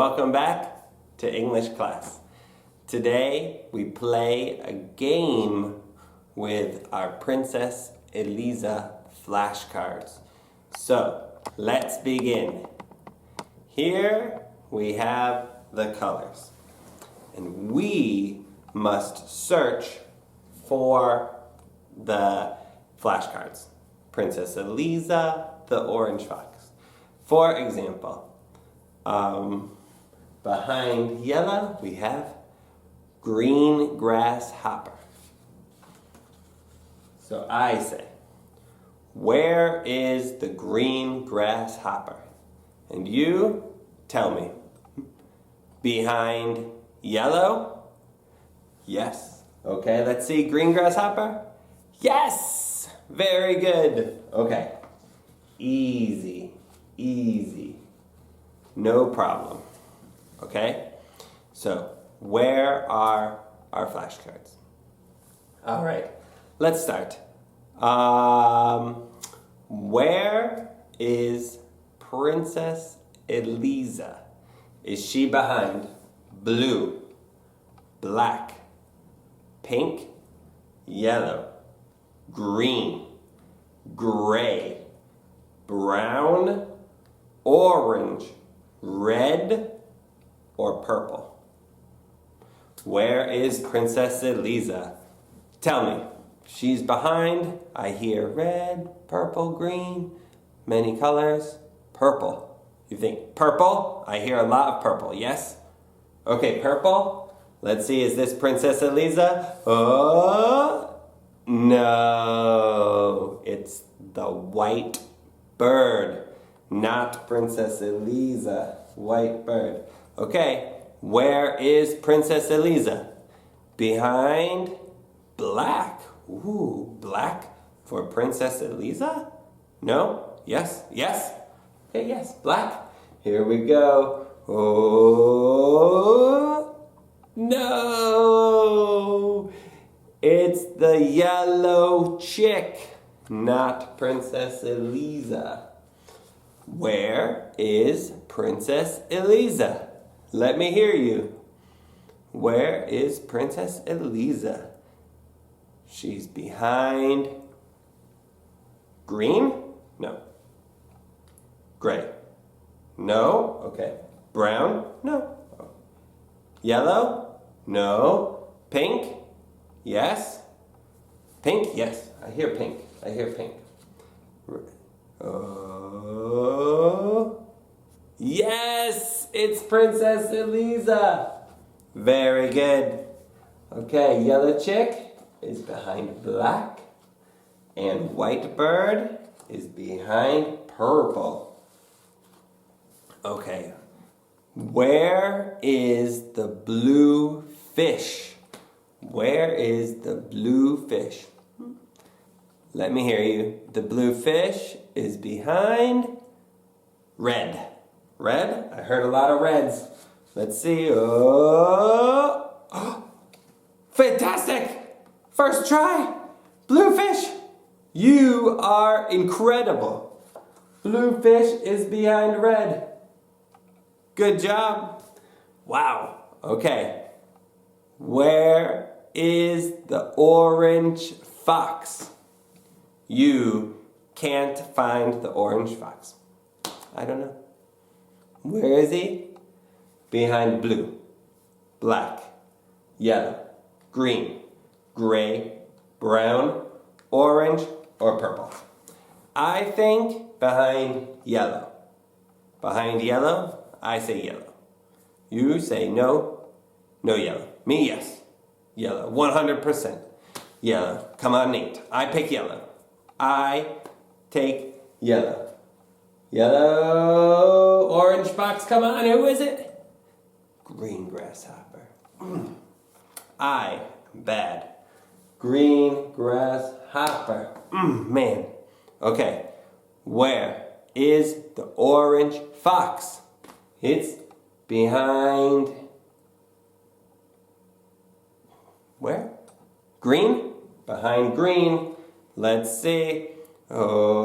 welcome back to English class. Today we play a game with our Princess Eliza flashcards. So let's begin. Here we have the colors, and we must search for the flashcards. Princess Eliza, the orange fox. For example, behind yellow we have green grasshopper. So I say, where is the green grasshopper? And you tell me. Behind yellow? Yes. Okay, let's see. Green grasshopper? Yes! Very good. Okay. Easy. Easy. No problem. Okay? So, where are our flashcards? All right. Let's start. Where is Princess Eliza? Is she behind blue, black, pink, yellow, green, gray, brown, orange, red, or purple? Where is Princess Eliza? Tell me. She's behind. I hear red, purple, green, many colors. Purple. You think purple? I hear a lot of purple, yes? Okay, purple. Let's see, is this Princess Eliza? Oh, no. It's the white bird, not Princess Eliza. White bird. Okay, where is Princess Eliza? Behind black. Ooh, black for Princess Eliza? No? Yes? Yes? Okay, yes, black. Here we go. Oh, no. It's the yellow chick, not Princess Eliza. Where is Princess Eliza? Let me hear you. Where is Princess Eliza? She's behind green? No. Gray? No? Okay. Brown? No. Yellow? No. Pink? Yes. Pink? Yes. I hear pink. I hear pink. Oh. Yes! It's Princess Eliza. Very good. Okay, yellow chick is behind black, and white bird is behind purple. Okay, where is the blue fish? Where is the blue fish? Let me hear you. The blue fish is behind red. Red? I heard a lot of reds. Let's see. Oh, fantastic! First try. Blue fish. You are incredible. Blue fish is behind red. Good job. Wow. Okay. Where is the orange fox? You can't find the orange fox. I don't know. Where is he? Behind blue, black, yellow, green, gray, brown, orange, or purple. I think behind yellow. Behind yellow, I say yellow. You say no, no yellow. Me, yes. Yellow, 100%. Yellow. Come on, Nate. I pick yellow. I take yellow. Yellow, orange fox, come on, who is it? Green grasshopper. I am bad. Green grasshopper. Man. Okay, where is the orange fox? It's behind... Where? Green? Behind green. Let's see. Oh,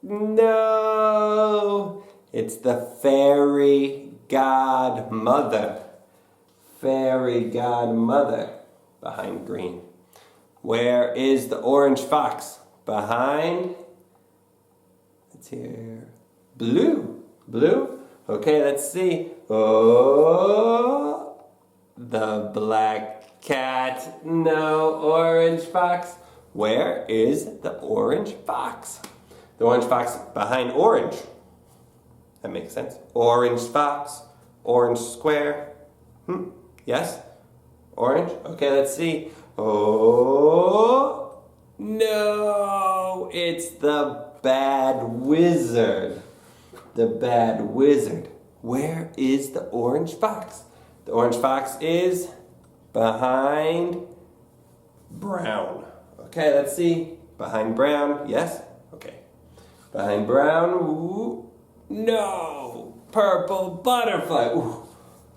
no. It's the fairy godmother. Fairy godmother. Behind green. Where is the orange fox? Behind, let's hear, blue. Blue? Okay, let's see. Oh, the black cat. No, orange fox. Where is the orange fox? The orange fox behind orange. That makes sense. Orange fox, orange square. Yes? Orange? Okay, let's see. Oh, no, it's the bad wizard. The bad wizard. Where is the orange fox? The orange fox is behind brown. Okay, let's see. Behind brown, yes? Okay. Behind brown, ooh, no, purple butterfly. Ooh.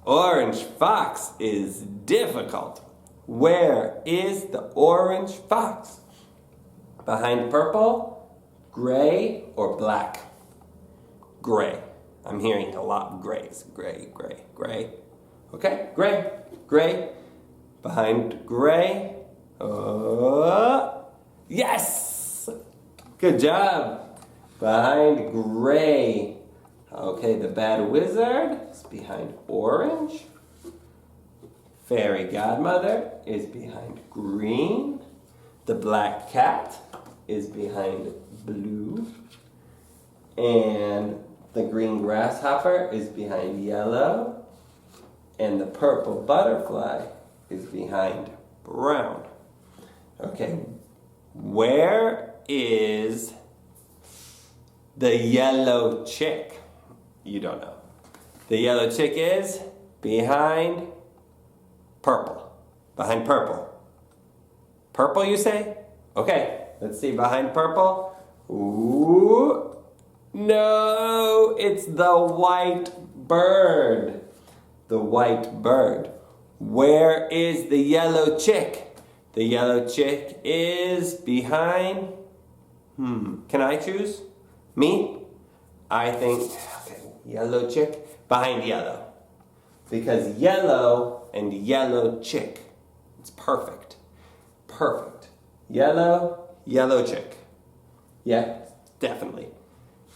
Orange fox is difficult. Where is the orange fox? Behind purple, gray, or black? Gray. I'm hearing a lot of grays. Gray, gray, gray. Okay, gray, gray. Behind gray. Yes! Good job. Behind gray. Okay, the bad wizard is behind orange. Fairy godmother is behind green. The black cat is behind blue. And the green grasshopper is behind yellow. And the purple butterfly is behind brown. Okay, where is the yellow chick? You don't know. The yellow chick is behind purple. Behind purple. Purple, you say? Okay, let's see. Behind purple. Ooh. No, it's the white bird. The white bird. Where is the yellow chick? The yellow chick is behind... Can I choose? Me? I think... Okay, yellow chick behind yellow. Because yellow and yellow chick. It's perfect. Perfect. Yellow, yellow chick. Yeah, definitely.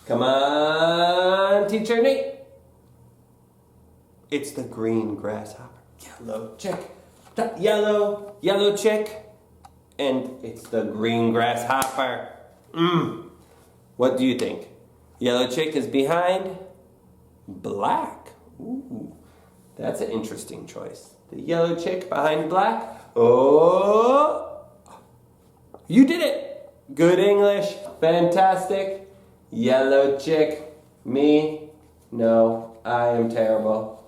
Come on, Teacher Nate. It's the green grasshopper. Yellow chick. Yellow, yellow chick. And it's the green grasshopper. What do you think? Yellow chick is behind black. Ooh, that's an interesting choice. The yellow chick behind black. Oh, you did it. Good English. Fantastic. Yellow chick. Me? No, I am terrible.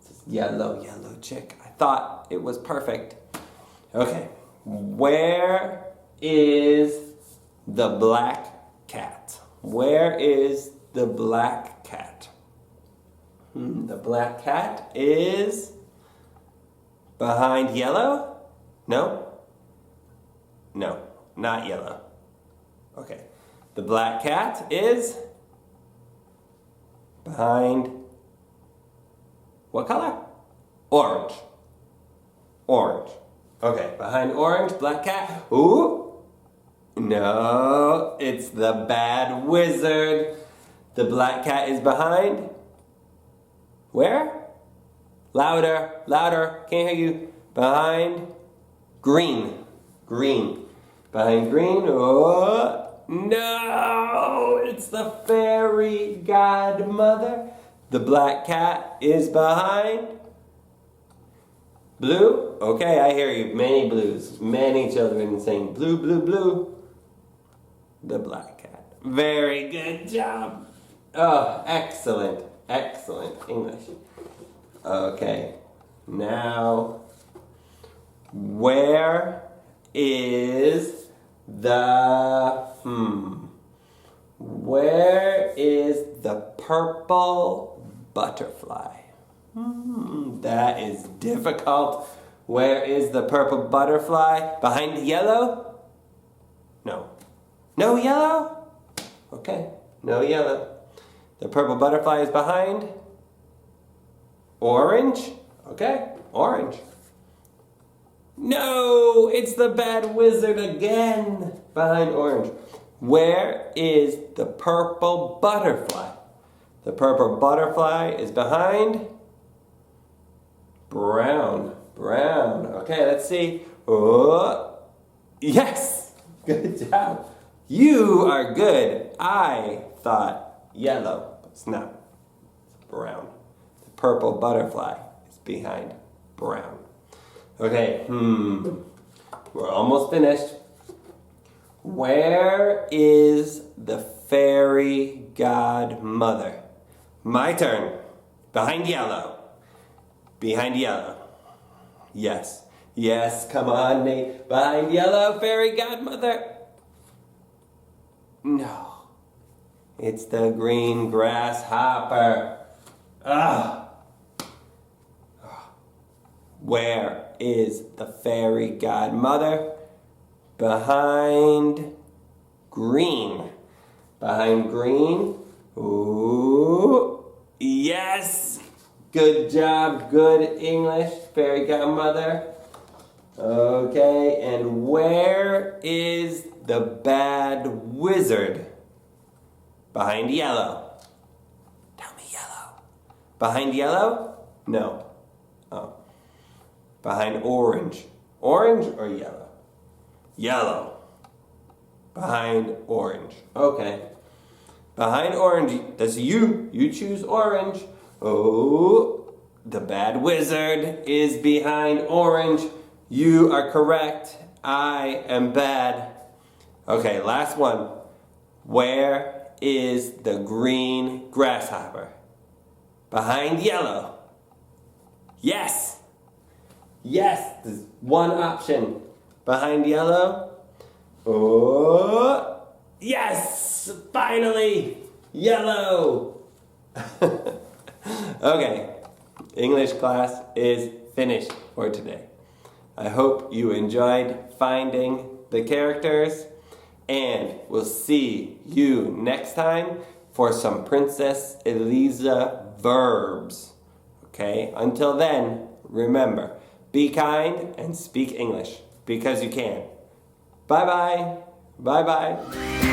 It's yellow, yellow chick. I thought it was perfect. Okay. Where is the black cat? Where is the black cat? The black cat is behind yellow? No? No, not yellow. Okay. The black cat is behind what color? Orange. Orange. Okay, behind orange, black cat. Ooh. No, it's the bad wizard. The black cat is behind. Where? Louder, louder. Can't hear you. Behind green. Green. Behind green. Oh, no, it's the fairy godmother. The black cat is behind blue. Okay, I hear you. Many blues. Many children saying blue, blue, blue. The black cat. Very good job. Oh, excellent. Excellent English. Okay. Now, where is the... Where is the purple butterfly? That is difficult. Where is the purple butterfly? Behind yellow? No. No yellow? Okay, no yellow. The purple butterfly is behind orange. Okay, orange. No, it's the bad wizard again. Behind orange. Where is the purple butterfly? The purple butterfly is behind brown. Brown. Okay, let's see. Oh, yes! Good job. You are good. I thought yellow, but it's not. It's brown. The purple butterfly is behind brown. Okay, we're almost finished. Where is the fairy godmother? My turn. Behind yellow. Behind yellow. Yes. Yes, come on, Nate. Behind yellow, fairy godmother. No. It's the green grasshopper. Ah. Where is the fairy godmother? Behind green. Behind green. Ooh. Yes. Good job. Good English, fairy godmother. Okay, and where is the bad wizard? Behind yellow. Tell me yellow. Behind yellow? No. Oh. Behind orange. Orange or yellow? Yellow. Behind orange. Okay. Behind orange. That's you. You choose orange. Oh, the bad wizard is behind orange. You are correct. I am bad. Okay, last one. Where is the green grasshopper? Behind yellow. Yes. Yes, there's one option. Behind yellow. Oh, yes, finally, yellow. Okay, English class is finished for today. I hope you enjoyed finding the characters, and we'll see you next time for some Princess Eliza verbs. Okay, until then, remember, be kind and speak English because you can. Bye-bye. Bye-bye.